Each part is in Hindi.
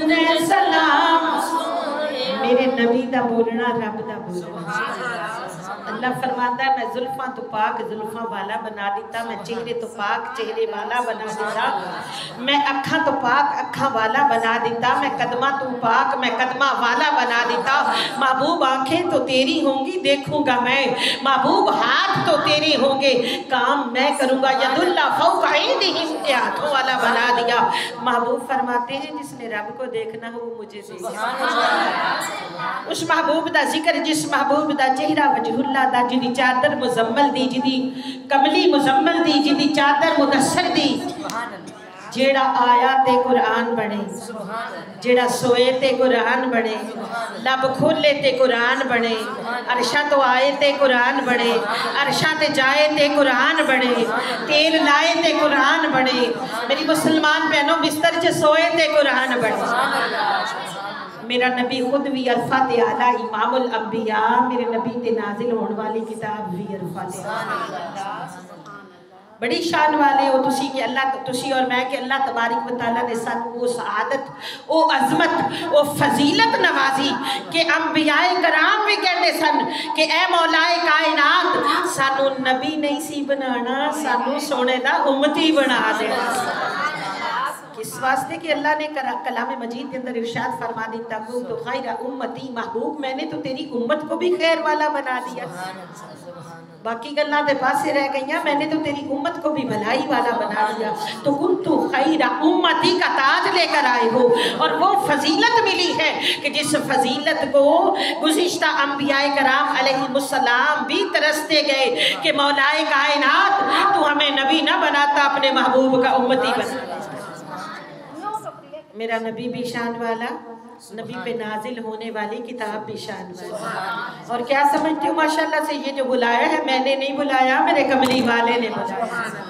ने सलाम। मेरे नबी दा बोलना रब दा बोलना। अल्लाह फरमाता है मैं जुल्फां तो पाक जुल्फां वाला बना दिता, मैं चेहरे तो पाक चेहरे वाला बना दिता, मैं अखा तो पाक अखा वाला बना दिता, मैं कदमा तो पाक मैं कदमा वाला बना दिता। महबूब आंखें तो तेरी होंगी देखूंगा मैं, महबूब हाथ तो तेरे होंगे काम मैं करूंगा। यदुल्ला फौका ऐदिहिम के हाथों वाला बना दिया। महबूब फरमाते हैं जिसने रब को देखना हो वो मुझे देखे। उस महबूब दा जिक्र जिस महबूब दा चेहरा वजहुल्ला दा जिदी चादर मुजम्मल दी जिदी कमली मुजम्मल दी जिदी चादर मुदस्सर दी, जेड़ा आया ते कुरान बने, जेड़ा सोए ते कुरान बने, लब खोले ते कुरान बने, अरशा तो आए ते कुरान बने, अरशा ते जाए ते कुरान बने, तेल लाए ते कुरान बने। मेरी मुसलमान बहनों बिस्तर च सोए ते कुरान बने। मेरा नबी खुद भी अरफा ते आला इमामुल अंबिया, मेरे नबी ते नाजिल होने वाली किताब भी अरफा ते आला। बड़ी शान वाले हो तुसी कि अल्लाह तुसी और मैं कि अल्लाह तबारक व तआला ने सन वो सआदत वो अजमत वो फजीलत नवाजी के अंबियाए कराम भी कहते सन कि ए मौलाए कायनात सानू नबी नहीं सी बनाना, सानू सोने दा उम्मती बना दे। इस वास्ते कि अल्लाह ने कलाम मजीद के अंदर इरशाद फरमा दिया तो खैर उम्मती, महबूब मैंने तो तेरी उम्मत को भी खैर वाला बना दिया। बाकी गल्लां दे पासे रह गईयां, मैंने तो तेरी उम्मत को भी भलाई वाला बना दिया। तो कुन्तु खैरा उम्मती का ताज लेकर आए हो और वो फजीलत मिली है कि जिस फजीलत को गुज़िश्ता अंबियाए कराम अलैहिमुस्सलाम भी तरसते गए कि मौलाए कायनात तू हमें नबी ना बनाता, अपने महबूब का उम्मती बना। मेरा नबी भी शान वाला, नबी पे नाजिल होने वाली किताब भी शान वाली। और क्या समझती हूँ माशाल्लाह से ये जो बुलाया है मैंने नहीं बुलाया, मेरे कमली वाले ने बुलाया।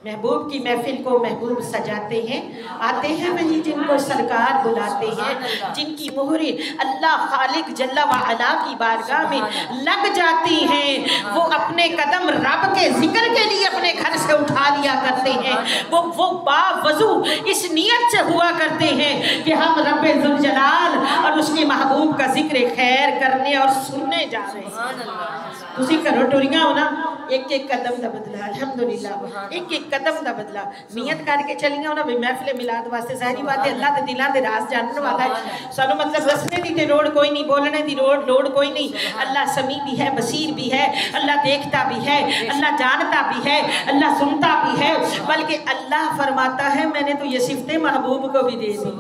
महबूब की महफिल को महबूब सजाते हैं, आते हैं वही जिनको सरकार बुलाते हैं, जिनकी मोहरे अल्लाह खालिक जल्ला व अला की बारगाह में लग जाती हैं। वो अपने कदम रब के जिक्र के लिए अपने घर से उठा लिया करते हैं। वो बावजू इस नियत से हुआ करते हैं कि हम रब्बे जुल जलाल और उसके महबूब का जिक्र खैर करने और सुनने जा रहे हैं। तुसी घरों टुरियां हो ना, एक एक कदम का बदला अल्हम्दुलिल्लाह, एक एक कदम का बदला नियत करके चलियां हो ना भाई महफिल मिलाद वास्ते। सारी बात है अल्लाह दे दिलां दे राज जानने वाला है। सानू मतलब दसने दी ते लोड़ कोई नहीं, बोलने दी लोड़ कोई नहीं। अल्लाह समी भी है, बसीर भी है, अल्लाह देखता भी है, अल्लाह जानता भी है, अल्लाह सुनता भी है। बल्कि अल्लाह फरमाता है मैंने तो ये सिफतें महबूब को भी दे दी।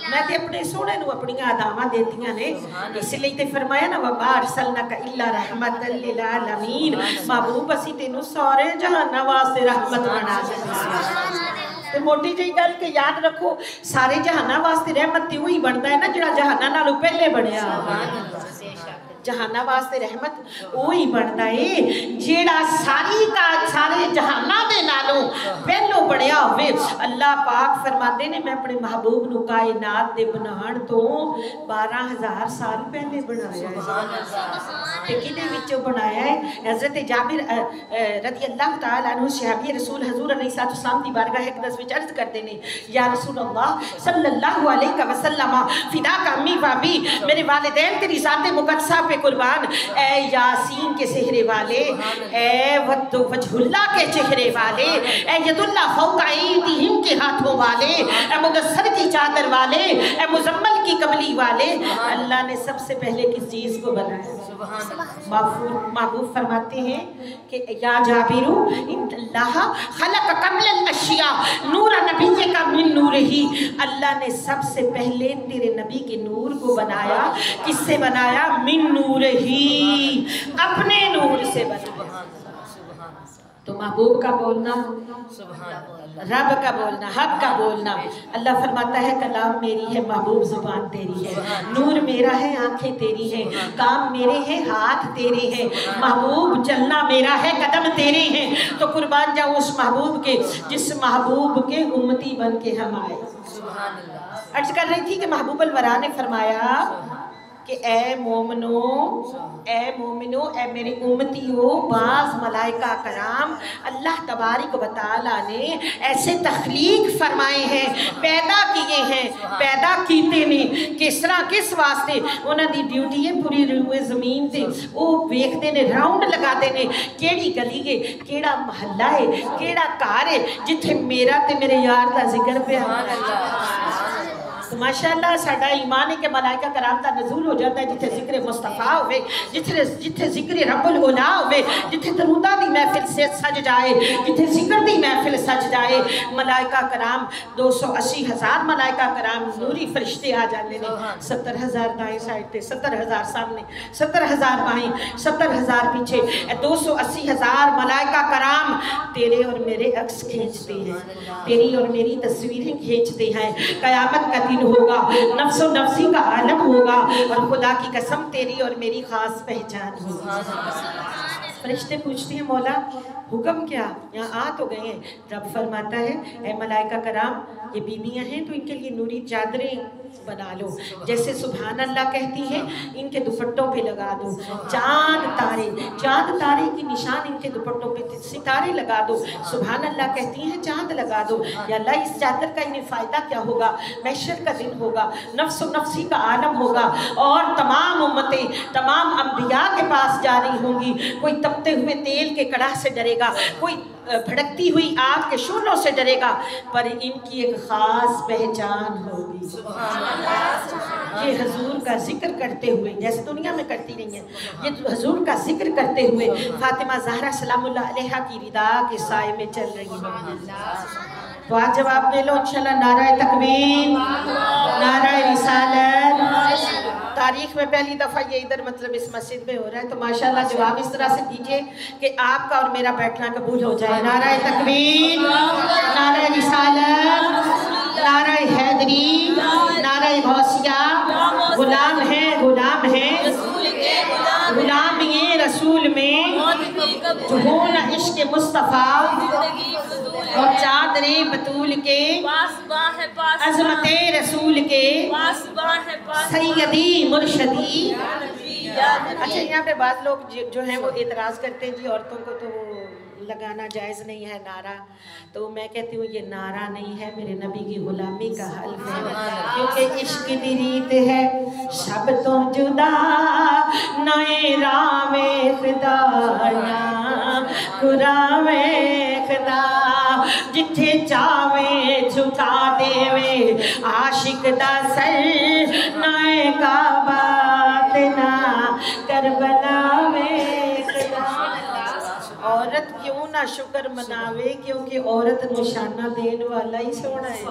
मैं तो अपने सोने नूं अपनियां अदावां देतियां ने, इसलिए तो फरमाया ना वमा अरसलनाका इल्ला रहमतल लिल आलमीन। महबूब असी तेनू सारे जहानां वास्ते रहमत बना दित्ती। तो मोटी जी गल के याद रखो, सारे जहानां वास्ते रहमत तो वही बनता है ना जिहड़ा जहानां नालों पहले बनया। जहाना वास्ते रहमत वही बनता है जेड़ा सारे जहाना दे नालों पहलों बढ़िया होवे। अल्लाह पाक फरमाते ने मैं अपने महबूब नू कायनात दे बनाण तो 12,000 साल पहले बनाया है। ते किदे विचों बनाया है? हज़रत जाबिर रज़ी अल्लाह तआला अन्हु सहाबी रसूल हुज़ूर अलैहिस्सलाम दी बारगाह एक दस विच अर्ज़ करते ने या रसूल अल्लाह सल्लल्लाहु अलैहि वसल्लम फिदा का अम्मी वाबी, मेरे वालिदैन तेरी ज़ात मुक़द्दसा पे कुर्बान। ए यासीन के सेहरे वाले, ए वजहुल्ला के चेहरे वाले, ए यदुल्ला फौका ऐदिहिम के हाथों वाले, ए मुदस्सर की चादर वाले, ए मुजम्मल की कमली वाले, अल्लाह ने सबसे पहले किस चीज़ को बनाया? महबूब फरमाते हैं कि या जाबिरू इन्नल्लाह खलक़ क़ब्लल अशिया नूर नबी का मिन नूरिही। अल्लाह ने सबसे पहले तेरे नबी के नूर को बनाया। किससे बनाया? मिन नूरिही, अपने नूर से बनाया। तो महबूब का बोलना, रब का बोलना, हक का बोलना। अल्लाह फरमाता है कलाम मेरी है, महबूब जुबान तेरी है, नूर मेरा है, आंखें तेरी हैं, काम मेरे हैं, हाथ तेरे हैं, महबूब चलना मेरा है, कदम तेरे हैं। तो कुर्बान जाऊँ उस महबूब के जिस महबूब के उम्मती बन के हम आए। अर्ज कर रही थी कि महबूब अल वरा ने फरमाया कि ए मोमिनो, ए मेरे उम्मतियों, बाज़ मलाइका कराम अल्लाह तबारक व तआला ने ऐसे तख्लीक फरमाए हैं, पैदा किए हैं, पैदा कीते ने किस तरह, किस वास्ते उन्होंने ड्यूटी है पूरी रूए ज़मीन से वो वेखते ने, राउंड लगाते ने केड़ी गली है, केड़ा महल्ला है, केड़ा घर है जिथे मेरा ते मेरे यार का जिक्र पे। तो माशाअल्लाह साडा ईमान है कि मलाइका कराम का नज़ूल हो जाता है जिथे जिक्र मुस्तफ़ा होवे, जिथे जिक्र रब्बुल उला होवे, जिथे दरूदा दी महफिल से सज जाए, जिथे जिक्र दी महफिल सज जाए। मलाइका कराम 280,000 मलाइका कराम नूरी फरिश्ते आ जाते हैं। 70,000 दाएं साइड पे, 70,000 सामने, 70,000 बाएं, 70,000 पीछे, 280,000 मलाइका कराम तेरे और मेरे अक्स खींचते हैं, तेरी और मेरी तस्वीरें खींचते हैं। क़यामत का दिन होगा, नफ्सो नफ्सी का आलम होगा और खुदा की कसम तेरी और मेरी खास पहचान होगी। फरिश्ते पूछते हैं मौला हुक्म क्या, यहाँ आ तो गए हैं। रब फरमाता है ए मलाइका कराम ये बीवियाँ हैं तो इनके लिए नूरी चादरें बना लो, जैसे सुभान अल्लाह कहती है इनके दुपट्टों पे लगा दो, चांद तारे की निशान इनके दुपट्टों पे सितारे लगा दो, सुभान अल्लाह कहती हैं चांद लगा दो। या अल्लाह इस चादर का इन्हें फ़ायदा क्या होगा, महशर का दिन होगा, नफ्स नफ्सी का आलम होगा और तमाम उम्मतें तमाम अंबिया के पास जा रही होंगी। कोई तपते हुए तेल के कड़ाह से डरेगा, कोई भड़कती हुई आग के शोलों से डरेगा, पर इनकी एक ख़ास पहचान होगी। ये हजूर का जिक्र करते हुए, जैसे दुनिया में करती रही है, ये हजूर का जिक्र करते हुए फातिमा ज़हरा सलामुल्लाह अलैहा की रिदा के साए में चल रही है। तो आज जवाब दे लो इंशाल्लाह। नारा तकबीर, नारा रिसालत। तारीख में पहली दफ़ा ये इधर मतलब इस मस्जिद में हो रहा है, तो माशाल्लाह जवाब इस तरह से दीजिए कि आपका और मेरा बैठना कबूल हो जाए। नारा तकबीर, नारा रिसालत, नारा हैदरी, नारा गौसिया। गुलाम है, गुलाम है, गुलाम ये रसूल में जो हो न इश्क मुस्तफ़ा और चादरे बतूल के, अज़मते रसूल के, सैयदी मुर्शदी। अच्छा यहाँ पे बात लोग जो हैं वो एतराज़ करते हैं जी औरतों को तो लगाना जायज़ नहीं है नारा, तो मैं कहती हूँ ये नारा नहीं है, मेरे नबी की गुलामी का हल्फ है, क्योंकि इश्क दी रीत है शब तो जुदा नए रामे खुदा कुरावे खुदा, जिथे चावे झुका देवे आशिक दा सर, नए काबा ना करबला में खुदा। औरत क्यों ना शुक्र मनावे, क्योंकि औरत निशाना देने वाला ही सोना है।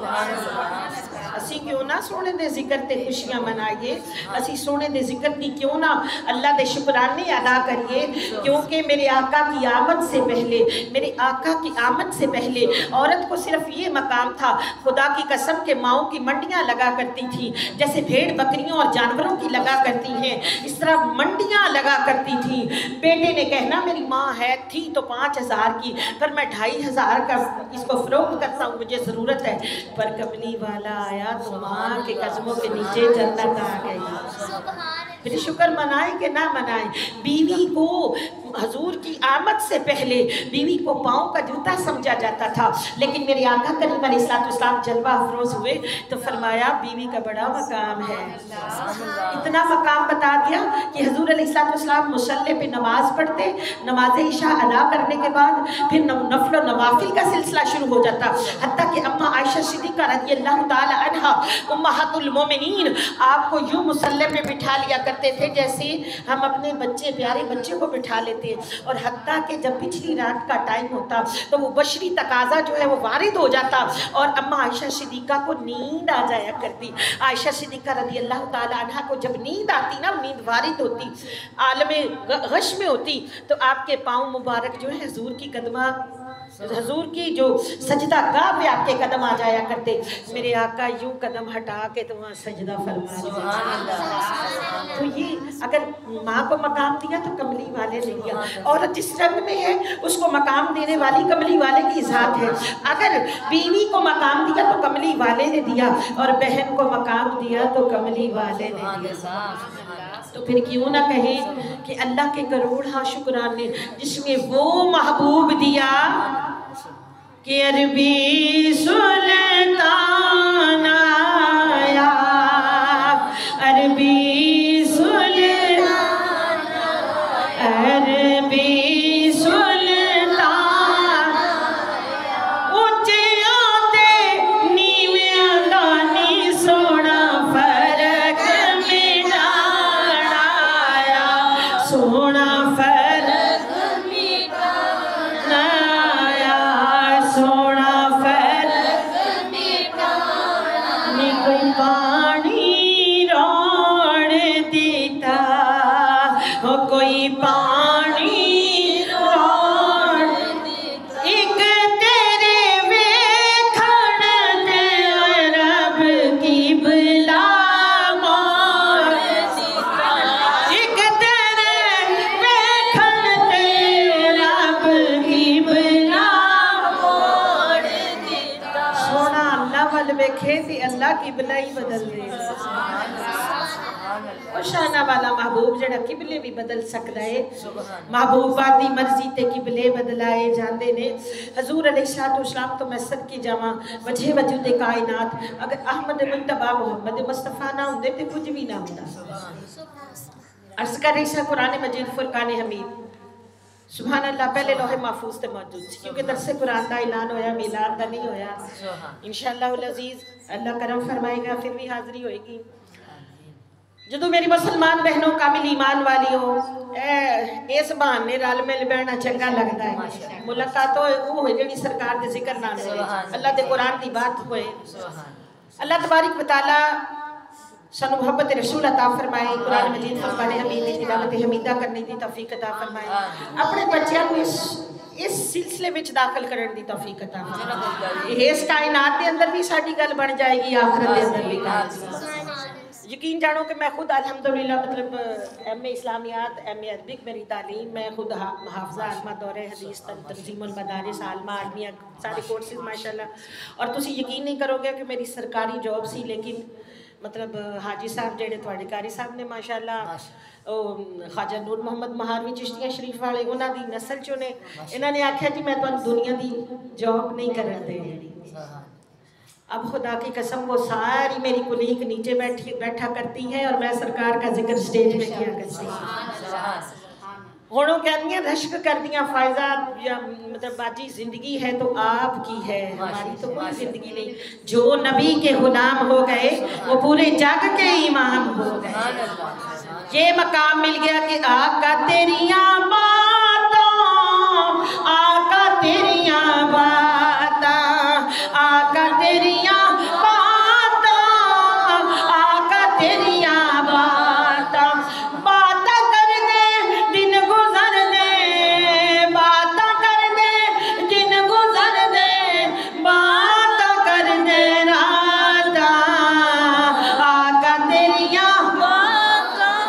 असी क्यों ना सोने दे जिक्र ते खुशियां मनाइए, असी सोने दे जिक्र की क्यों ना अल्लाह दे शुक्राने अदा करिए, क्योंकि मेरे आका की आमद से पहले, मेरे आका की आमद से पहले औरत को सिर्फ ये मकाम था, खुदा की कसम के माओं की मंडियां लगा करती थी, जैसे भेड़ बकरियों और जानवरों की लगा करती हैं, इस तरह मंडियां लगा करती थी। बेटे ने कहना मेरी माँ है थी तो 5,000 की, पर मैं 2,500 का इसको फरोख्त करता हूँ, मुझे ज़रूरत है। पर कमली वाला आया तो माँ के कदमों के नीचे जन्नत आ गई। फिर शुक्र मनाए कि ना मनाए। बीवी को हजूर की आमद से पहले बीवी को पाँव का जूता समझा जाता था, लेकिन मेरे आका करीम अलैहिस्सलाम जलवा अफरोज हुए तो फरमाया बीवी का बड़ा मकाम है। इतना मकाम बता दिया कि हजूर अलैहिस्सलाम मुसल्ले पे नमाज पढ़ते, नमाज इशा अदा करने के बाद फिर नफल नवाफिल का सिलसिला शुरू हो जाता, हत्ता कि अम्मा आयशा सिद्दीक़ा रज़ियल्लाहु ताला अन्हा उम्महातुल मोमिनीन आपको यूँ मुसल्ले पे बिठा लिया करते थे जैसे हम अपने बच्चे प्यारे बच्चे को बिठा लेते, और हत्ता कि जब पिछली रात का टाइम होता तो वो बशरी तकाजा जो है वो वारिद हो जाता और अम्मा आयशा सिद्दीक़ा को नींद आ जाया करती। आयशा सिद्दीक़ा रज़ियल्लाहु ताला अन्हा को जब नींद आती ना, नींद वारिद होती, आलमे गश में होती, तो आपके पाँव मुबारक जो है हजूर की कदमा, हजूर की जो सजदा गाह पे आपके कदम आ जाया करते। मेरे आका यूं कदम हटा के तो वहाँ सजदा फरमा दिया। तो ये अगर माँ को मकाम दिया तो कमली वाले ने दिया, और जिस रंग में है उसको मकाम देने वाली कमली वाले की ज़ात है। अगर बीवी को मकाम दिया तो कमली वाले ने दिया, और बहन को मकाम दिया तो कमली वाले ने दिया। तो फिर क्यों ना कहें कि अल्लाह के करोड़ शुक्राने जिसमें वो महबूब दिया कि अरबी सुल्तान आया, अरबी सुल्तान, अरबी सुल्तान ऊंचे आते नीवे दानी सोना फर्क मिटाया, सोना फर्क मिटाया, सोना फर्क मिटाया। नी कोई पानी रोड़ देता हो, कोई पानी रोड़ देता, एक तेरे वेखण ते रब की भला मोड़ देता, एक तेरे वेखण ते रब की भला मोड़ देता। सोना अल्लाह वल वेखे ते अल्लाह की भलाई बदल दे। शाना वाला महबूब जड़ा किबले भी बदल सकता है, महबूबा दी मर्जी ते किबले बदलाए जाते ने। हजूर अलैहिस्सलाम तो मैं सदके जावां वजह वजूद कायनात, अगर अहमद मुंतबा मोहम्मद मुस्तफा ना होंदे ते कुछ भी ना होंदा। अर्ज कर रही सा कुरान मजीद फुरकान हमीद सुभान अल्लाह पहले लोहे महफूज ते मौजूद सी, क्योंकि दरसे कुरान का ऐलान होया, मिलाद का नहीं होया। इंशाअल्लाह अज़ीज़ अल्लाह करम फरमाएगा, फिर भी हाजिरी होएगी। जो मेरी मुसलमान बहनों कामिल ईमान वाली हो, इस बहाने रल मिल बैठना चंगा लगता है। मुलाकात हो जी सरकार के जिक्र ना होए, अल्लाह के कुरान की बात होए। अल्लाह तबारक व तआला सानू मोहब्बत रसूल अता फरमाए, कुरान मजीद फुरकान हमीद की तिलावत हमीदा करने की तौफीक अता फरमाए, अपने बच्चों को इस सिलसिले में दाखिल करने की तौफीक अता फरमाए। इस कायनात के अंदर भी साडी गल बन जाएगी, आखिरत के अंदर भी। यकीन जानो कि मैं खुद अल्हम्दुलिल्लाह मतलब एम.ए. इस्लामियात, एम.ए. अरबिक मेरी तालीम, मैं खुद हाफिज़ा आलमा दौरे हदीस तंजीमुल मदारिस आलमा आलमिया सारे कोर्सेज माशाल्लाह। और तुसी यकीन नहीं करोगे कि मेरी सरकारी जॉब सी, लेकिन मतलब हाजी साहब जेडे तुहाडे कारी साहब ने माशाल्लाह ख्वाजा नूर मोहम्मद महारवी चिश्तिया शरीफ वाले उन्हां दी नस्ल चों ने, इन्होंने आख्या जी मैं तुहानू दुनिया दी जॉब नहीं करन देनी। अब खुदा की कसम वो सारी मेरी कुलीग नीचे बैठा करती हैं और मैं सरकार का जिक्र स्टेज पे किया करती हूँ। हुण कहदियां रश्क करदियां फायजा या मतलब बाजी जिंदगी है तो आपकी है, हमारी तो कोई जिंदगी नहीं। जो नबी के गुलाम हो गए वो पूरे जग के इमाम हो गए। ये मकाम मिल गया कि आका तेरियां बातों, आका तेरियां बातां, आका तेरियां बातां, आका तेरियां बातां, बातां कर दे दिन गुजर दे, बातां कर दे दिन गुजर दे, बातां कर दे रातां, आका तेरियां बातां,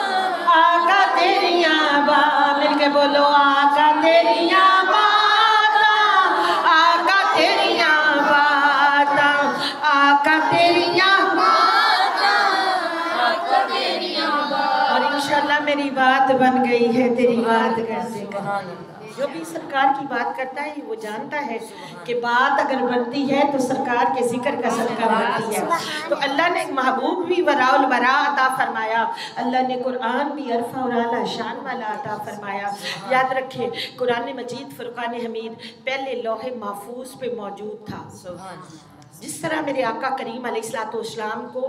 आका तेरियां बातां, मिलके बोलो आका तेरियां बातां, आका तेरियां बातां, आका तेरियां बातां, आका तेरियां बातां। और इंशाल्लाह मेरी बात बन गई है तेरी बात करते करते। जो भी सरकार की बात करता है वो जानता है कि बात अगर बनती है तो सरकार के जिक्र का सदका बनती है। तो अल्लाह ने महबूब भी वराउल वरा अता फरमाया, अल्लाह ने कुरान भी अरफा और आला शान वाला अता फरमाया। याद रखें कुरान मजीद फुरकान हमीद पहले लोहे महफूज पे मौजूद था। जिस तरह मेरे आका करीम अलैहिस्सलाम को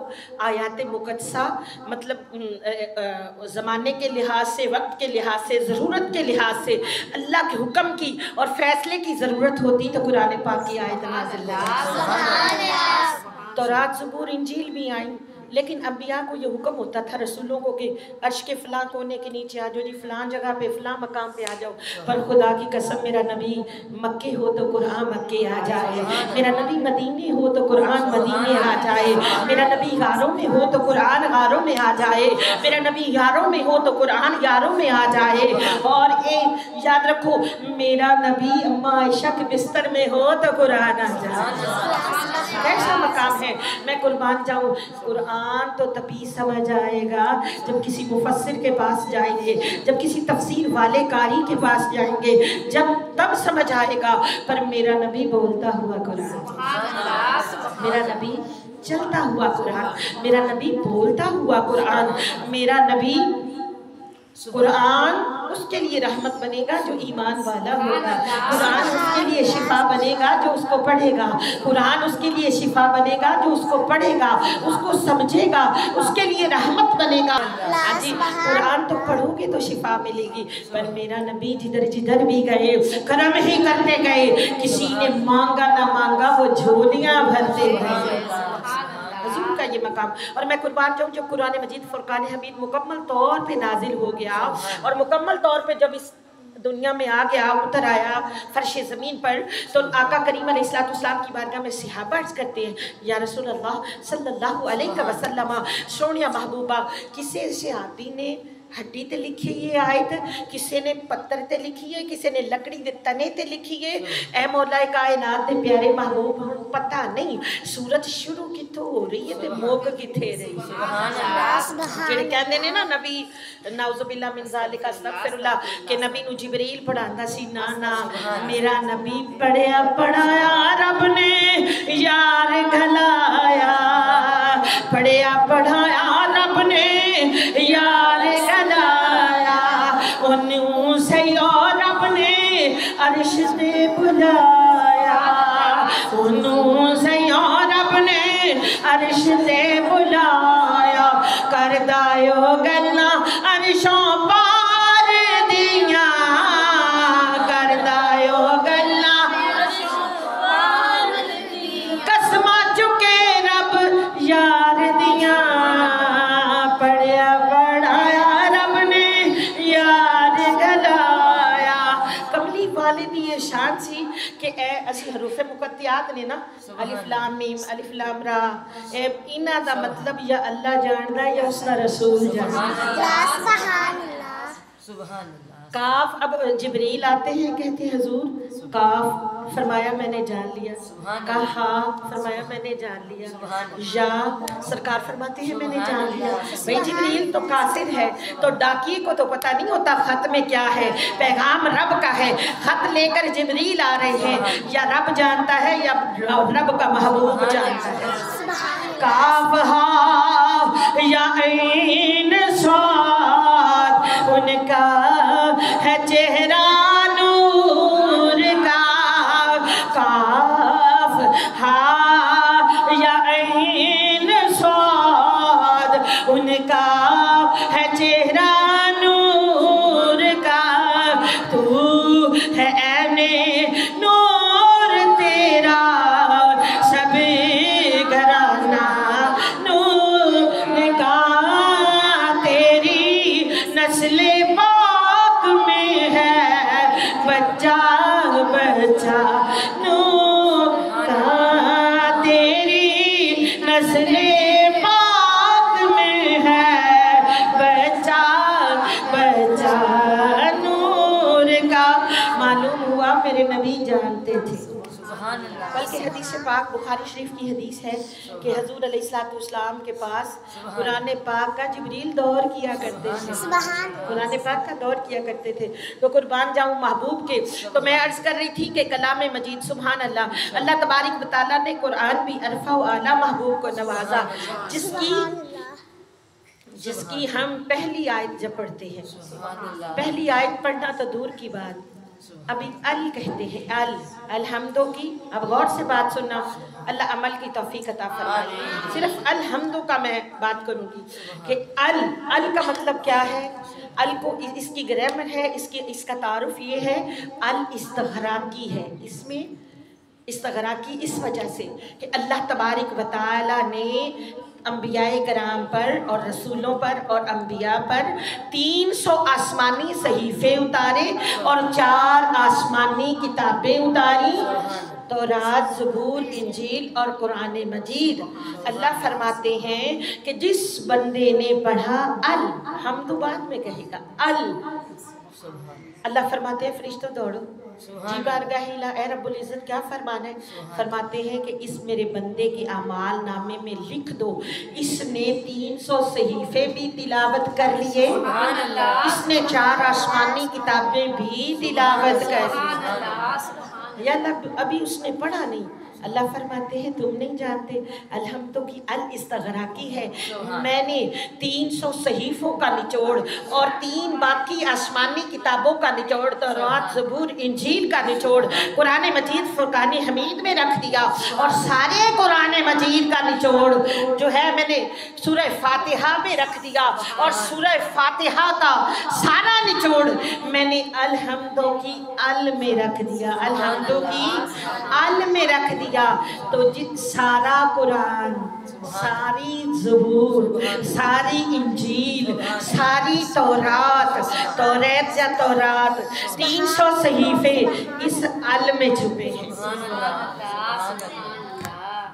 आयात मुक़द्दसा मतलब ज़माने के लिहाज से, वक्त के लिहाज से, ज़रूरत के लिहाज से अल्लाह के हुक्म की और फ़ैसले की ज़रूरत होती तो कुरान पाक की आयत नाज़िल होती। तौरात, ज़बूर, इंजील भी आई, लेकिन अम्बिया को ये हुक्म होता था रसूलों को कि अर्श के फ़लाँ कोने के नीचे आ जाओ जी, फ़लाँ जगह पे फ़लाँ मकाम पे आ जाओ। पर खुदा की कसम मेरा नबी मक्के हो तो कुरान मक्के आ जाए, मेरा नबी मदीने हो तो कुरान मदीने आ जाए, मेरा नबी गारों में हो तो कुरान गारों में आ जाए, मेरा नबी यारों में हो तो कुरान यारों में आ जाए। और एक याद रखो मेरा नबी अम्मा आयशा के बिस्तर में हो तो कुरान आ जाए। कैसा मकाम है हैं। मैं कुर्बान जाऊँ, कुरान तो तभी समझ आएगा जब किसी मुफस्सिर के पास जाएंगे, जब किसी तफसीर वाले कारी के पास जाएंगे, जब तब समझ आएगा। पर मेरा नबी बोलता हुआ कुरान, मेरा नबी चलता हुआ कुरान, मेरा नबी बोलता हुआ कुरान, मेरा नबी कुरान उसके लिए रहमत बनेगा जो ईमान वाला होगा। कुरान उसके लिए शिफा बनेगा जो उसको पढ़ेगा। कुरान उसके लिए शिफा बनेगा जो उसको पढ़ेगा, उसको समझेगा, उसके लिए रहमत बनेगा। जी, कुरान तो पढ़ोगे तो शिफा मिलेगी। पर मेरा नबी जिधर जिधर भी गए करम ही करते गए, किसी ने मांगा ना मांगा वो झोलियां भरते गए। हुजूर का ये मकाम। और मैं कुर्बान जाऊँ, जब कुरान मजीद फुरकान हमीद मुकम्मल तौर पे नाजिल हो गया और मुकम्मल तौर पे जब इस दुनिया में आ गया, उतर आया फर्श ज़मीन पर, तो आका करीम अलैहिस्सलाम की बारगाह में सहाबा अर्ज़ करते हैं, या रसूल अल्लाह सल्लल्लाहु अलैहि वसल्लम, सोनिया महबूबा, किसी सहाबी ने हड्डी ते लिखी है आयत, किसी ने पत्थर ते लिखी है, किसी ने लकड़ी दे तने ते लिखी है। ए मौला कायनात दे प्यारे महबूब, हम पता नहीं सूरत शुरू कितों हो रही है ते मुक किथे रही है। सुभान अल्लाह। जेड़े कहंदे ने ना नबी नाउजुबिल्लाह मिन ज़ालिका अस्तगफिरुल्लाह के नबी नु जिब्रील पढ़ांदा सी, ना ना मेरा नबी पढ़िया पढ़ाया रब ने यार घलाया, पढ़िया पढ़ाया रब ने यार घलाया, उन्नू से रब ने अर्श से बुलाया, उन्नू से रब ने अर्श से बुलाया, कर दायो गल्ला अर्शों पार दिया, कर दायो गल्ला कसमा चुके रब यार दिया, पढ़िया पढ़ाया रब ने यार गलाया। कमली वाले दी ये शान सी कि ए असी हरूफ मुकत्तियात ने ना, अलिफ लाम मीम अलिफ लाम रा, ए इना दा मतलब या अल्लाह जानदा या उसका रसूल जानदा। सुभान अल्लाह। काफ, अब जिब्रील आते हैं कहते हैं हुजूर काफ, फरमाया मैंने जान लिया, कहा फरमाया मैंने जान लिया, या सरकार फरमाते हैं मैंने जान लिया। भाई जिब्रील तो कासिर है, तो डाकिए को तो पता नहीं होता खत में क्या है, पैगाम रब का है, खत लेकर जिब्रील आ रहे हैं, या रब जानता है या रब का महबूब जानता है। काफ हा या ऐन स्वाद, उनका है चेहरा नूर का, काफ हा या ऐन स्वाद, उनका है चेहरा नूर का, तू है ऐने नूर तेरा सब घराना नूर का, तेरी नस्ले बच्चा बच्चा नूर का, तेरी नस्ले पाक में है बच्चा बच्चा नूर का। मालूम हुआ मेरे नबी जानते थे। बल्कि हदीस पाक बुखारी शरीफ की हदीस है कि हजूर अलैहिस्सलाम के पास कुरान पाक का जिब्रील दौर किया करते थे, कुरान पाक का दौर किया करते थे। तो कुर्बान जाऊँ महबूब के, तो मैं अर्ज़ कर रही थी कि कलाम मजीद सुभान अल्लाह, अल्लाह तबारिक व तआला ने कुरान भी अरफा व आला महबूब को नवाजा, जिसकी हम पहली आयत जब पढ़ते हैं, पहली आयत पढ़ना तो दूर की बात, अभी अल कहते हैं, अल अलहम्दो की। अब गौर से बात सुनना, अल्लाह अमल की तौफीक अता फरमाए। सिर्फ अलहम्दो का मैं बात करूँगी कि अल का मतलब क्या है। अल को इसकी ग्रामर है, इसका तारुफ ये है, अल इस्तगराकी है। इसमें इस्तगराकी इस वजह से कि अल्लाह तबारिक व तआला ने अंबियाए कराम पर और रसूलों पर और अंबिया पर 300 आसमानी सहीफ़े उतारे और 4 आसमानी किताबें उतारी, तौरात, ज़बूर, इंजील और कुरान मजीद। अल्लाह फरमाते हैं कि जिस बंदे ने पढ़ा अल, हम तो बाद में कहेगा अल, अल्लाह फरमाते हैं फरिश्तों दौड़ो जी बारगाह इला ए रब्बुल इज़्ज़त क्या फरमाना है? फरमाते हैं कि इस मेरे बंदे के अमाल नामे में लिख दो, इसने 300 सहीफे भी तिलावत कर लिए, इसने 4 आसमानी किताबें भी तिलावत कर ली। या अभी उसने पढ़ा नहीं। अल्लाह फरमाते हैं तुम नहीं जानते, अलहम्दो की अल इस्तगराकी है, मैंने 300 सहीफों का निचोड़ और 3 बाकी आसमानी किताबों का निचोड़, तौरात, ज़बूर, इंजील का निचोड़ कुरान मजीद फुरकान हमीद में रख दिया, और सारे कुरान मजीद का निचोड़ जो है मैंने सूरह फातिहा में रख दिया, और सूरह फातिहा का सारा निचोड़ मैंने अलहम्दो की अल में रख दिया, अलहम्दो की अल में रख दिया। तो जित सारा कुरान, सारी ज़बूर, सारी इंजील, सारी तौरात या तौरात 300 सहीफे इस अल में छुपे हैं।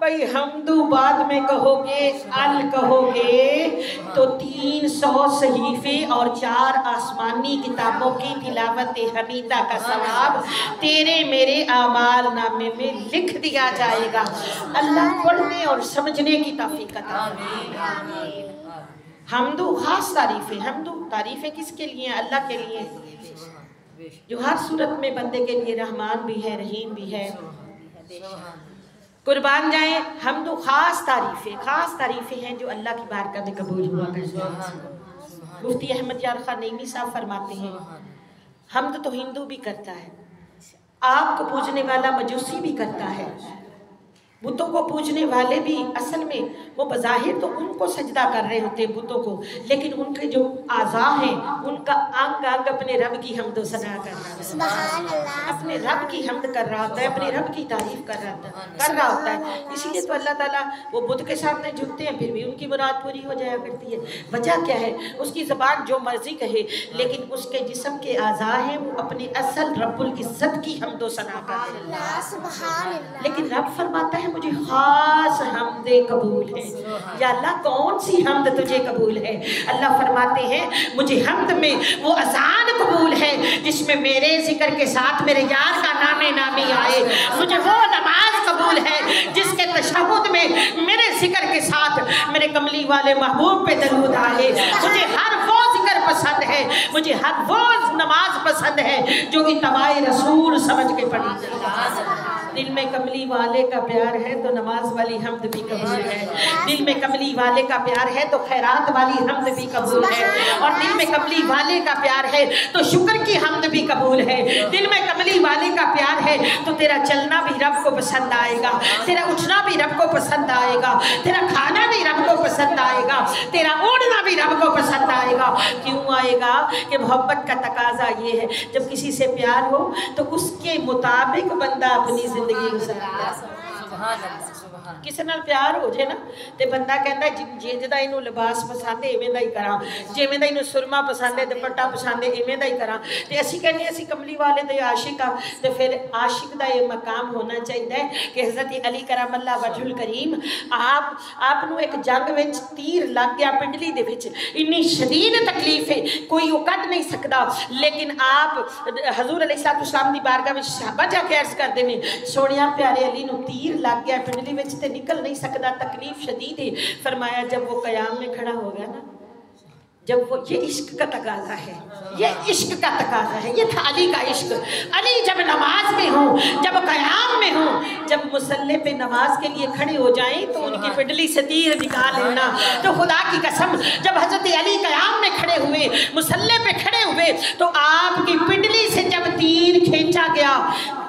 भाई हमदू बाद में कहोगे, अल कहोगे तो 300 सहीफे और 4 आसमानी किताबों की तिलावत हमीदा का सवाब तेरे मेरे आमाल नामे में लिख दिया जाएगा। अल्लाह पढ़ने और समझने की तौफीक अता फरमाए। हमदू खास तारीफें, हमदू तारीफें किसके लिए? अल्लाह के लिए, जो हर सूरत में बंदे के लिए रहमान भी है, रहीम भी है। कुर्बान जाए, हम तो खास तारीफें हैं जो अल्लाह की बारगाह में कबूल हुआ करती हैं। मुफ्ती अहमद यार खान नईमी साहब फरमाते हैं हमद तो हिंदू भी करता है, आग को पूजने वाला मजूसी भी करता है, बुतों को पूजने वाले भी असल में वो बज़ाहिर तो उनको सजदा कर रहे होते हैं बुतों को, लेकिन उनके जो आज़ा हैं उनका अंग अंग अपने रब की हमद सना कर रहा है, अपने रब की हमद कर रहा होता है, अपने रब की तारीफ कर रहा होता है। इसीलिए तो अल्लाह ताला वो बुत के सामने झुकते हैं, फिर भी उनकी मुराद पूरी हो जाया करती है। वजह क्या है? उसकी ज़बान जो मर्जी कहे, लेकिन उसके जिस्म के आज़ा हैं वो अपने असल रब्बुल इज़्ज़त की हमद सना कर रहे हैं। लेकिन रब फरमाता है मुझे खास हमदे कबूल है। या अल्लाह कौन सी हमद तुझे कबूल है? अल्लाह फरमाते हैं मुझे हमद में वो अज़ान कबूल है जिसमें मेरे जिक्र के साथ मेरे यार का नामी आए, मुझे वो नमाज कबूल है जिसके तशहुद में मेरे जिक्र के साथ मेरे कमली वाले महबूब पे दरूद आए, मुझे हर वो जिक्र पसंद है, मुझे हर वो नमाज पसंद है जो इत्तबाए रसूल समझ के पढ़ी जाए। दिल में कमली वाले का प्यार है तो नमाज वाली हमद भी कबूल है, दिल में कमली वाले का प्यार है तो खैरात वाली हमद भी कबूल है, और दिल में कमली वाले का प्यार है तो शुक्र की हमद भी कबूल है। दिल में कमली वाले का प्यार है तो तेरा चलना भी रब को पसंद आएगा, तेरा उठना भी रब को पसंद आएगा, तेरा खाना भी रब को पसंद आएगा, तेरा ओढ़ना भी रब को पसंद आएगा। क्यों आएगा? कि मोहब्बत का तकाजा ये है जब किसी से प्यार हो तो उसके मुताबिक बंदा अपनी जिंदगी गुजारता है। किसी नाल प्यार हो जाए ना तो बंदा कहता है जे जिदा इनू लिबास पसंद है इवें दा ही करा, जिवें दा इनू सुरमा पसंद है दुपट्टा पसंद है इवें दा ही करा। तो असीं कहने असीं कमली वाले दे आशिक आ, तो फिर आशिक दा ये मकाम होना चाहिए कि हज़रत अली करमल्ला वजहुल करीम आप नू एक जंग विच तीर लग गया पिंडली दे विच, इन्नी शदीद तकलीफ है कोई वो कट नहीं सकता, लेकिन आप हजूर अलैहिस्सलाम दी बारगाह विच सहाबा जाके अर्ज करते हैं सोनिया प्यारे अली नू तीर लग गया पिंडली विच ते निकल नहीं सकता, तकलीफ शदीद है। फरमाया जब वो कयाम में खड़ा हो गया ना, जब वो ये इश्क का तकाजा है, ये इश्क का तकाजा है, ये था अली का इश्क। अली जब नमाज में हो, जब कयाम में हो, जब मुसल्ले पे नमाज के लिए खड़े हो जाएं तो उनकी पिंडली से तीर निकाल लेना। तो खुदा की कसम जब हजरत अली कयाम में खड़े हुए, मुसल्ले पे खड़े हुए, तो आपकी पिंडली से जब तीर खींचा गया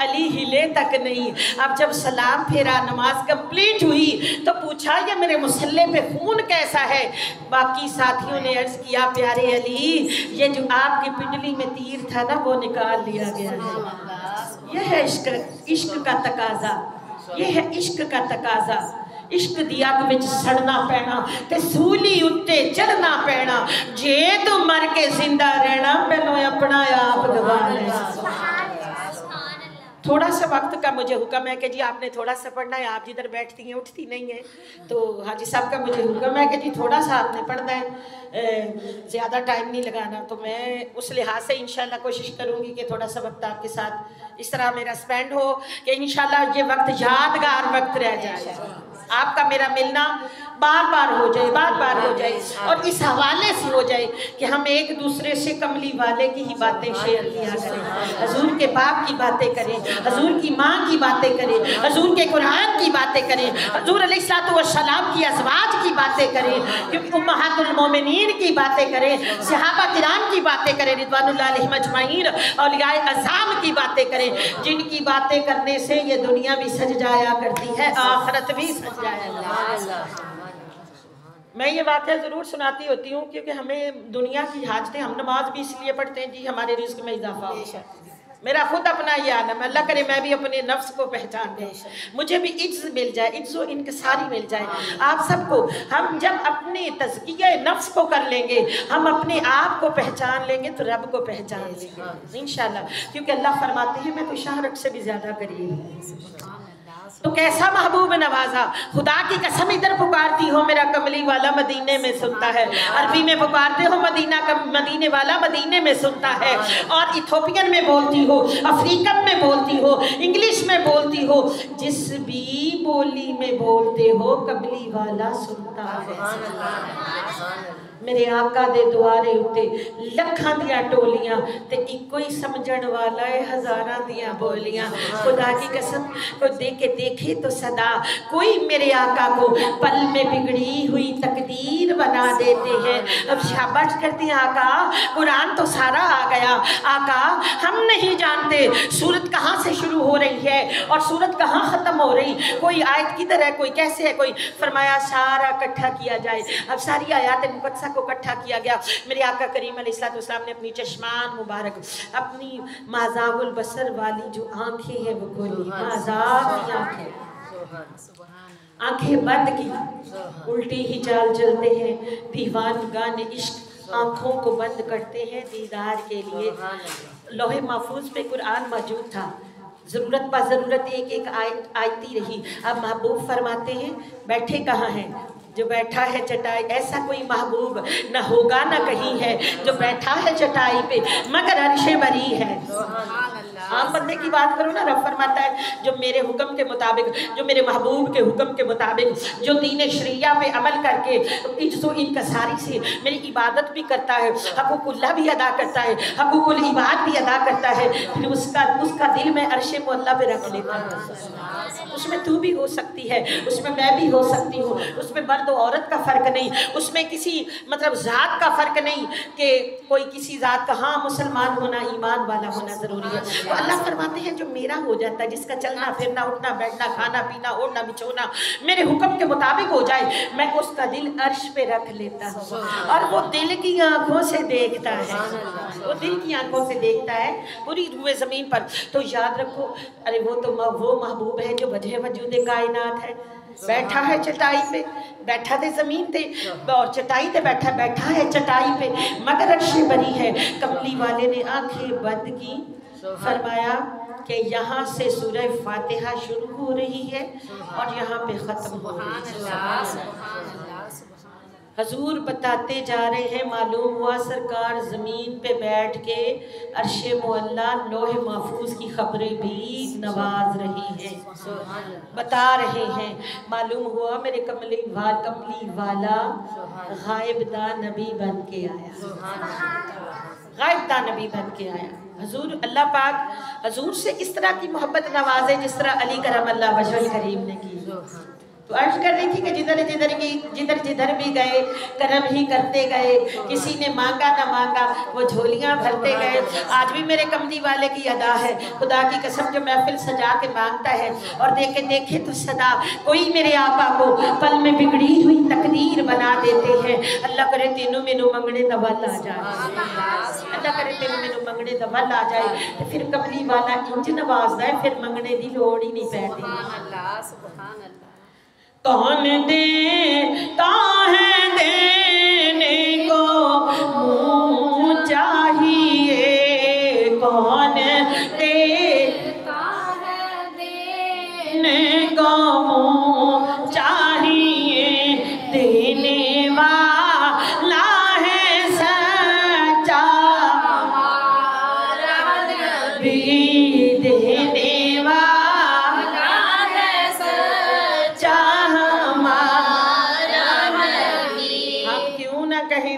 अली हिले तक नहीं। अब जब सलाम फेरा, नमाज कंप्लीट हुई तो पूछा ये मेरे मुसल्ले पे खून कैसा है? बाकी साथियों ने अर्ज किया प्यारे अली ये जो आपकी पिंडली में तीर था ना वो निकाल लिया गया है। यह है इश्क का तकाजा, ये है इश्क का तकाजा। इश्क दी अग विच सड़ना पैना ते सूली उत्ते चढ़ना पैना, जे तू मर के जिंदा रहना पहलों अपना आप गवा लेना। थोड़ा सा वक्त का मुझे हुक्म है कि जी आपने थोड़ा सा पढ़ना है, आप जिधर बैठती हैं उठती नहीं है, तो हाजी साहब का मुझे हुक्म है कि जी थोड़ा सा आपने पढ़ना है, ज़्यादा टाइम नहीं लगाना। तो मैं उस लिहाज से इंशाल्लाह कोशिश करूँगी कि थोड़ा सा वक्त आपके साथ इस तरह मेरा स्पेंड हो कि इंशाल्लाह ये वक्त यादगार वक्त रह जाए। आपका मेरा मिलना बार बार हो जाए, बार बार हो जाए, और इस हवाले से हो जाए कि हम एक दूसरे से कमली वाले की ही बातें शेयर किया करें, हजूर के बाप की बातें करें, हजूर की माँ की बातें करें, हजूर के कुरान की बातें करें, हजूर अलैहिस्सलातु वस्सलाम की अज़वाज की बातें करें, क्योंकि उम्महातुल मोमिनीन की बातें करें, सहाबा किराम की बातें करें, रिज़वानुल्लाह अलैहिम अजमईन, औलियाए अज़ाम की बातें करें, जिनकी बातें करने से ये दुनिया भी सज जाया करती है, आखिरत भी सज जाया। मैं ये वाक़या ज़रूर सुनाती होती हूँ क्योंकि हमें दुनिया की हाजतें, हम नमाज भी इसलिए पढ़ते हैं जी हमारे रिज़्क़ में इजाफा हो। मेरा खुद अपना ये आलम है, अल्लाह करे मैं भी अपने नफ्स को पहचान दूँ, मुझे भी इज्ज़ मिल जाए, इज्ज़ो इंकिसारी मिल जाए। आप सबको हम जब अपने तज़किया नफ्स को कर लेंगे, हम अपने आप को पहचान लेंगे तो रब को पहचान लेंगे इंशाल्लाह, क्योंकि अल्लाह फरमाते हैं मैं तो शाहरख से भी ज़्यादा करीब हूँ। तो कैसा महबूब नवाजा, खुदा की कसम इधर पुकारती हो मेरा कमली वाला मदीने में सुनता है, अरबी में पुकारते हो मदीने वाला मदीने में सुनता है, और इथोपियन में बोलती हो, अफ्रीकन में बोलती हो, इंग्लिश में बोलती हो, जिस भी बोली में बोलते हो कमली वाला सुनता है। मेरे आका दे दुआरे उत्ते लखां दियां टोलियां ते इको ही समझण वाला है हज़ारां दियां बोलियां। खुदा की कसम को देखे तो सदा कोई मेरे आका को पल में बिगड़ी हुई तकदीर बना देते हैं। अब शाबाश करते हैं आका, कुरान तो सारा आ गया, आका हम नहीं जानते सूरत कहाँ से शुरू हो रही है और सूरत कहाँ ख़त्म हो रही, कोई आयत किधर है, कोई कैसे है, कोई फरमाया सारा इकट्ठा किया जाए। अब सारी आयत मुक़द्दसा को इकट्ठा किया गया। मेरे आका करीम अलैहिस्सलाम ने अपनी चश्मान मुबारक, अपनी माज़ागुल बसर वाली जो आंखें हैं वो खोली, माज़ाग की आंखें बंद की, उल्टी ही चाल चलते हैं दीवानगान इश्क, आंखों को बंद करते हैं दीदार के लिए। लोहे महफूज पे कुरान मौजूद था, ज़रूरत पर ज़रूरत एक एक आयती रही। अब महबूब फरमाते हैं बैठे कहाँ हैं, जो बैठा है चटाई, ऐसा कोई महबूब न होगा न कहीं है जो बैठा है चटाई पे मगर अर्शे बरी है। आम बंदे की बात करो ना, रब फरमाता है जो मेरे हुक्म के मुताबिक, जो मेरे महबूब के हुक्म के मुताबिक, जो दीन शरिया पे अमल करके इज्ज़ो इनकसारी से मेरी इबादत भी करता है, हक़ुक़ुल्लाह भी अदा करता है, हक़ुक़ुल इबाद भी अदा करता है, फिर उसका दिल में अर्शे मुअल्ला पे रख लेता है। उसमें तू भी हो सकती है, उसमें मैं भी हो सकती हूँ, उसमें मर्द और औरत का फ़र्क नहीं, उसमें किसी मतलब ज़ात का फ़र्क नहीं कि कोई किसी ज़ात का, हाँ मुसलमान होना ईमान वाला होना ज़रूरी है। तो अल्लाह फरमाते हैं जो मेरा हो जाता है, जिसका चलना फिरना उठना बैठना खाना पीना ओढ़ना बिछोना मेरे हुक्म के मुताबिक हो जाए, मैं उसका दिल अर्श पे रख लेता हूँ और वो दिल की आंखों से देखता है, वो दिल की आंखों से देखता है पूरी रूए ज़मीन पर। तो याद रखो, अरे वो तो वो महबूब है जो वजह वजूद कायनात है, बैठा है चटाई पे, बैठा थे ज़मीन पे और चटाई पे बैठा है चटाई पे मगर अर्श बरी है। कमली वाले ने आंखें बंद की, फरमाया कि यहाँ से सूरह फातिहा शुरू हो रही है और यहाँ पे ख़त्म हो रही है। हजूर बताते जा रहे हैं, मालूम हुआ सरकार ज़मीन पे बैठ के अर्शे मुअल्ला लोहे महफूज की खबरें भी नवाज रही हैं, बता रहे हैं। मालूम हुआ मेरे कमली वाला गायबदा नबी बन के आया, गायबदा नबी बन के आया। हजूर अल्लाह पाक हजूर से इस तरह की मोहब्बत नवाजे जिस तरह अली करमल्लाहु वजहुल करीम ने की। तो अर्ज कर रही थी कि जिधर भी गए करम ही करते गए, किसी ने मांगा ना मांगा वो झोलियां भरते गए। आज भी मेरे कमली वाले की अदा है, खुदा की कसम जो महफिल सजा के मांगता है और देखे तो सदा कोई मेरे आका को पल में बिगड़ी हुई तकदीर बना देते हैं। अल्लाह करे तेनू मेनू मंगने दा वल आ जाए, अल्लाह करे तेनू मेनू मंगने दा वल आ जाए तो फिर कमली वाला इंज नवाजदा है, फिर मंगने की लोड़ ही नहीं पैती। कौन देता है देने को मुँह चाहिए, कौन देता है देने को मुँह चाहिए, देने वाला है सच्चा भी दे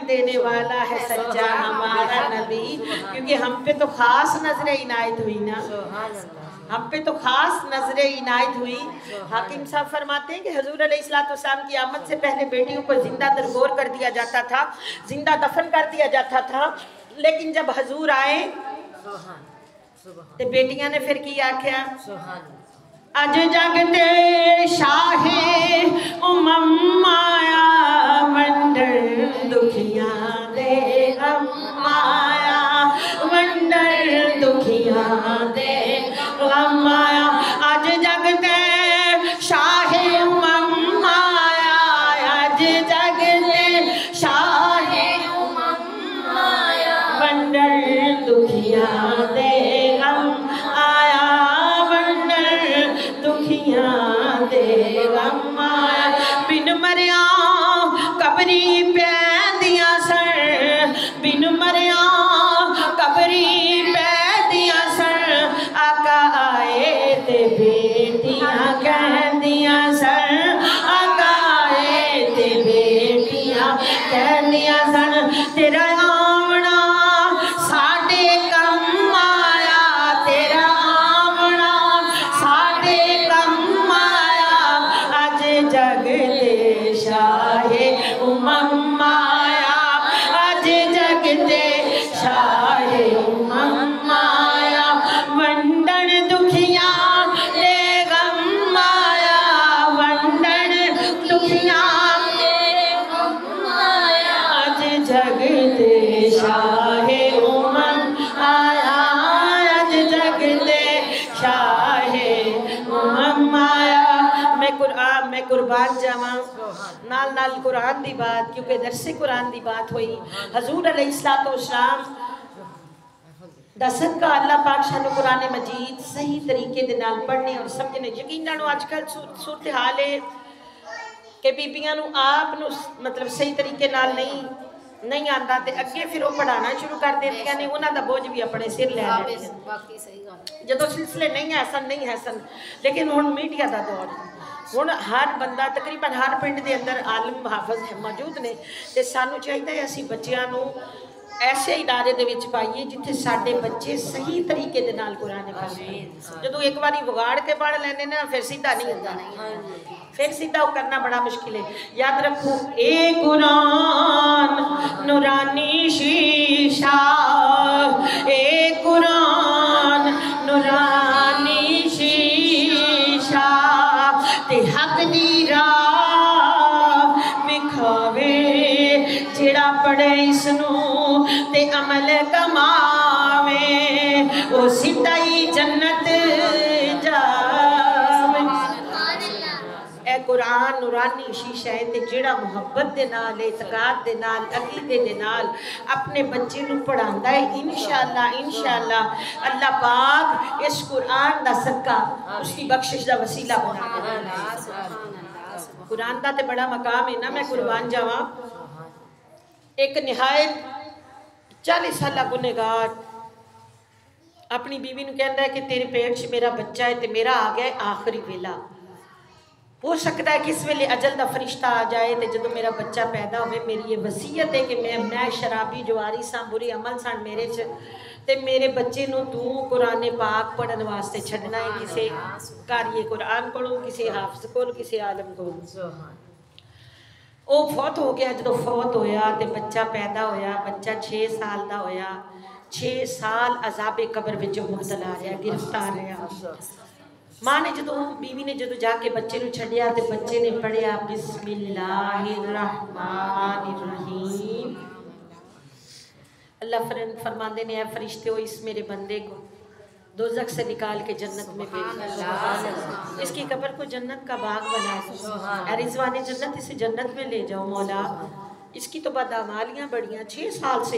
देने वाला है सच्चा हमारा नबी, क्योंकि हम पे तो खास नजर इनायत हुई ना, हम पे तो खास नजर इनायत हुई। हाकिम साहब फरमाते हैं कि हुजूर अलैहिस्सलाम की आमद से पहले बेटियों को जिंदा दरगोर कर दिया जाता था, जिंदा दफन कर दिया जाता था, लेकिन जब हुजूर आए तो बेटियां ने फिर की आख्या, अज जगते शाहे उमम आया, वंडर दुखिया दे गम आया, वंडर दुखिया दे गम आया। अज जगते शाहे उमम आया, अज जगते शाहे उमम आया, वंडर दुखिया दे गम आया, दुखिया दे गम आया। बिन मरिया कबरी पैंदिया सर, बिन मरिया कबरी पैंदिया सर, आका आए ते बेटियां कहदियां सर, आका आए ते बेटियां कहदियां सर, तेरा आवना साडे कम आया, तेरा आवना साडे कम आया, अज जगते शाहे उमम आया, अज जगते शाहे उमम आया, वंडन दुखिया दे गम आया, वंडन दुखिया दे गम आया, अज जगते शाहे उमम आया, अज जगते शाहे उमम आया। मैं कुर्बान जावा नाल नाल कुरान दी बात, क्योंकि दरसे कुरान दी बात हुई। हुजूर अलैहिस्सलाम दा सदका अल्लाह पाक शानो कुरान मजीद सही तरीके दे नाल पढ़ने और समझने। यकीनन अजकल सूरत हाल है कि बीबियां नूं आप नूं मतलब सही तरीके नाल नहीं आता, तो अगे फिर वो पढ़ाना शुरू कर देंदियां ने, उन्हां दा बोझ भी अपने सिर लै लैंदियां जदों सिलसिले नहीं है सन। लेकिन हुण मीडिया दा दौर, हुण हर बंदा तकरीबन हर पिंड दे अंदर आलिम हाफिज है मौजूद ने, ते सानू चाहिए असीं बच्चियां नूं ऐसे इदारे दे विच पाइए जिथे साडे बच्चे सही तरीके दे नाल कुरान पढ़न। जदों एक बारी विगाड़ के पढ़ लैंदे ना, फिर सीधा नहीं होंदा, फिर सीधा वो करना बड़ा मुश्किल है। याद रखो, ए कुरान नूरानी शीशा, ए कुरान नूरानी शीशा, ते हक दी राह विखावे, जेड़ा पढ़े इसनू ते अमल कमावे, ओ सीधा ही जन्नत जावे। ए कुरान नूरानी शीशा है, ते जेड़ा मुहब्बत दे नाल, इतकाद दे नाल, अकीदे दे नाल अपने बच्चे नूं पढ़ांदा है, इंशाअल्लाह अल्लाह पाक इस कुरान दा सदका उसकी बख्शिश दा वसीला बना देगा। कुरान दा ते बड़ा मकाम है ना, मैं कुर्बान जावा। एक निहायत 40 साला गुनहगार अपनी बीवी नूं कहंदा है कि तेरे पेट च मेरा बच्चा है, ते मेरा आ गया आखिरी वेला, हो सकता है कि इस वेले अजल का फरिश्ता आ जाए, तो जो मेरा बच्चा पैदा हो, मेरी ये वसीयत है कि मैं शराबी जुआरी सा, बुरे अमल सन मेरे च, ते मेरे बच्चे नूं तू कुरान पाक पढ़न वास्ते छड्डना है, किसी कारिए कुरान कोलों, किसी हाफिज कोल, किसी आलम कोल। वो फौत हो गया। जो फौत होया तो बच्चा पैदा होया, बच्चा 6 साल का होया, 6 साल अजाबे कबर विच मुबतला रहा, गिरफ्तार रहा। माँ ने जो बीवी ने जो जाके बच्चे को छड्डिया, तो बच्चे ने पढ़िया बिस्मिल्लाहिर्रहमानिर्रहीम। अल्लाह फरमाते ने, फरिश्ते हो इस मेरे बंदे को दोज़ख से निकाल के जन्नत में भेज, इसकी कब्र को जन्नत का बाग बना दो, रिज़वाने जन्नत इसे जन्नत में ले जाओ मौला। इसकी तो बदअमालियाँ बढ़ियाँ, 6 साल से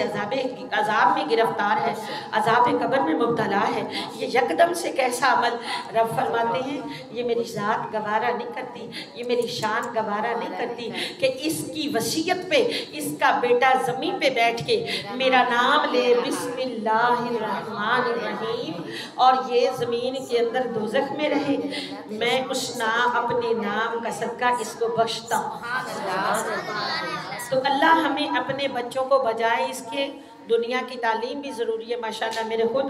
अजाब में गिरफ्तार है, अजाब कब्र में मुब्तला है। ये यकदम से कैसा अमल। रब फरमाते हैं ये मेरी ज़ात गवारा नहीं करती, ये मेरी शान गवारा नहीं करती कि इसकी वसीयत पे इसका बेटा ज़मीन पे बैठ के मेरा नाम ले बिस्मिल्लाहिर्रहमानिर्रहीम, और ये ज़मीन के अंदर दोज़ख में रहे। मैं उस नाम अपने नाम का सदका इसको बख्शता हूँ। तो अल्लाह हमें अपने बच्चों को बजाय इसके दुनिया की तालीम भी ज़रूरी है। माशाल्लाह मेरे खुद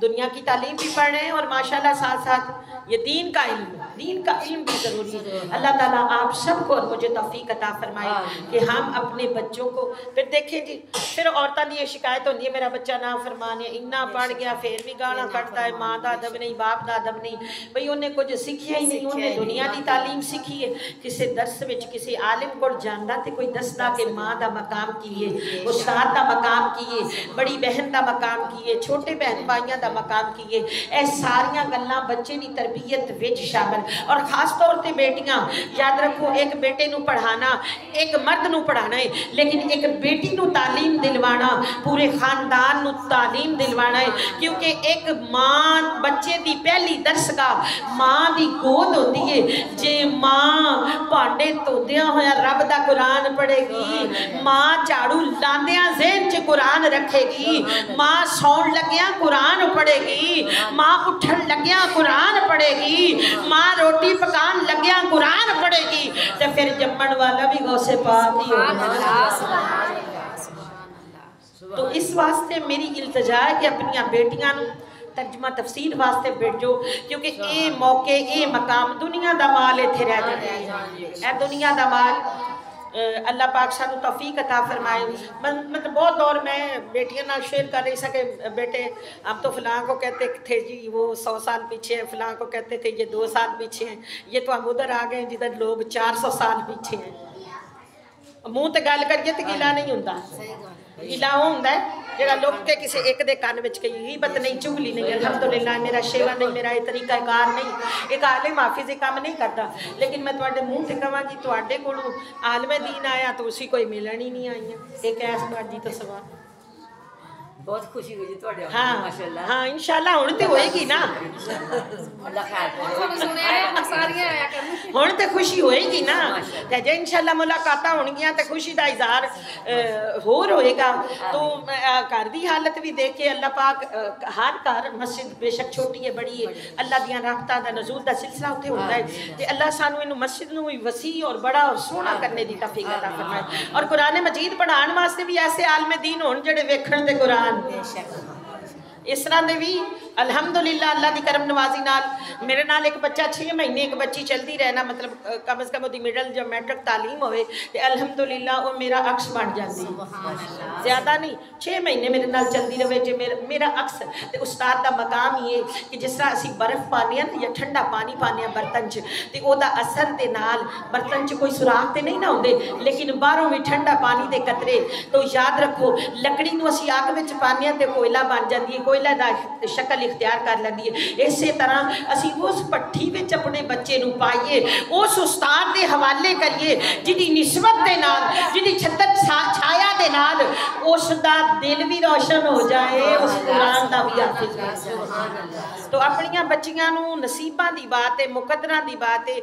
दुनिया की तालीम भी पढ़ रहे हैं और माशाल्लाह साथ साथ ये दीन का इल्म भी ज़रूरी है। अल्लाह ताला आप सबको और मुझे तौफीक अता फरमाए कि हम अपने बच्चों को फिर देखें जी। फिर औरतों की ये शिकायत होती है मेरा बच्चा ना फरमान है, इन्ना पढ़ गया फिर भी गाना कटता है, माँ का अदब नहीं, बाप का अदब नहीं। भाई उन्हें कुछ सीखिया ही नहीं, उन्हें दुनिया की तालीम सीखी है। किसी दर्स में किसी आलिम को जाना तो कोई दसदा कि माँ का मकाम की है, उस्ताद का मकाम कीए, बड़ी बहन का मकाम कीए, छोटे बहन भाइयों का मकाम कीए। ये सारिया गल्लां बच्चे की तरबियत विच शामिल। और खास तौर पर बेटियां याद रखो, एक बेटे नूं पढ़ाना, एक मर्द नूं पढ़ाना है, लेकिन एक बेटी नूं तालीम दिलवाना, पूरे खानदान नूं तालीम दिलवाना है। क्योंकि एक माँ बच्चे की पहली दरसगाह माँ की गोद होती है। जे माँ भांडे धोदिया होया रब का कुरान पढ़ेगी, माँ झाड़ू लांदिया ज़हन च कुरान रखेगी, माँ सौन लग्या कुरान पढ़ेगी, माँ उठन लग्या कुरान पढ़ेगी, माँ रोटी पकान लग्या कुरान पढ़ेगी, तो फिर जम्मन वाला भी गौसे पाक ही होगा। तो इस वास्ते मेरी इल्तजा है कि अपनी बेटियां तर्जमा तफसीर वास्ते भेजो, क्योंकि ये मौके ये मकाम दुनिया का माल इत्थे रह जाए। दुनिया का माल अल्लाह पाक सानू तौफीक अता फरमाए। मतलब बहुत दौर मैं बेटियों ना शेयर कर रही सके, बेटे हम तो फ़लाँ को कहते थे जी वो 100 साल पीछे हैं, फ़लाँ को कहते थे ये 2 साल पीछे हैं, ये तो हम उधर आ गए जिधर लोग 400 साल पीछे हैं। मूँह तो गल करिए तो गिला नहीं होंदा, गिला वो होंदा है जरा लोग के किसी एक दे कान में कही गीबत नहीं, चुगली नहीं। अल्हम्दुलिल्लाह मेरा शेवा नहीं, मेरा ये तरीका कार नहीं, एक आलिम हाफिज़ काम नहीं करता। लेकिन मैं तुहाडे मूँह ते कहांगी तुहाडे कोलों आलमे दीन आया तो उसी कोई मिलन ही नहीं आई है। एक ऐस बाजी तो सवाल बहुत खुशी हुई जी। हाँ माशाल्लाह, हाँ इंशाल्लाह हुण ते होएगी ना, हुण ते खुशी होएगी ना, ते जे इंशाल्लाह मुलाकातां होणगियां ते खुशी दा इज़हार होर होएगा। तो घर दी हालत भी देख के अल्लाह पाक हर घर मस्जिद बेशक छोटी है बड़ी है, अल्लाह दियां रहमतां दा नज़ूल दा सिलसिला उत्थे होंदा है। ते अल्लाह सानू इनू मस्जिद नू वसी और बड़ा और सोहना करने दी तौफीक अता फरमाए। और कुरान मजीद पढ़ाने वास्ते भी ऐसे आलमे दीन होण जेड़े वेखण ते कुरान इस तरह के भी अल्हम्दुलिल्लाह अल्लाह की करम नवाजी नाल मेरे नाल एक बच्चा 6 महीने एक बच्ची चलती रहना, मतलब कम से कम वो मिडल जो मैट्रिक तालीम होवे ते अल्हम्दुलिल्लाह वो मेरा अक्स बन जाती, ज़्यादा नहीं 6 महीने मेरे नाल चलती रहे जे मेरा अक्स। ते उस्ताद का मकाम ये कि जिस तरह असी बर्फ पाने या ठंडा पानी पाने बर्तन च, ते ओदा असर दे नाल बर्तन च कोई सुराख ते नहीं ना होंदे, लेकिन बाहरों भी ठंडा पानी दे कतरे। तो याद रखो लकड़ी नूं असी अग विच पाने ते कोयला बन जाती है, कोयला दा शक्ल इख्तियार कर लेंदी है। इस तरह असी उस भट्ठी विच अपने बच्चे नूं पाइए, उस उस्ताद दे हवाले करिए जिहदी निस्बत दे नाल, जिहदी छत्तर छाया दे नाल उसदा दिल भी रोशन हो जाए, उस कुरान दा भी हाफिज़ बन जाए। तो अपनियां बच्चियां नूं नसीबां दी बात है, मुकद्दरां दी बात है,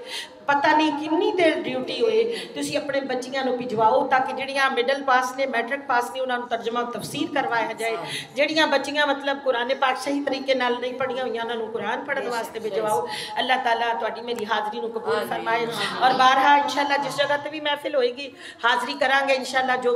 पता नहीं कितनी देर ड्यूटी होए तुसी अपने बच्चियां नूं भिजवाओ ताकि जिहड़ियां मिडल पास ने मैट्रिक पास ने उन्होंने तर्जमा तफसीर करवाया जाए। जिहड़ियां बच्चियां मतलब कुरान पाक सही तरीके नाल नहीं पढ़िया हुई उन्होंने कुरान पढ़ने वास्ते भिजवाओ। अल्लाह ताला तुहाडी मेरी हाज़री नूं कबूल फरमाए और बारहा इंशाअल्लाह जिस जगह ते भी महफिल होएगी हाज़री करांगे इंशाअल्लाह। जो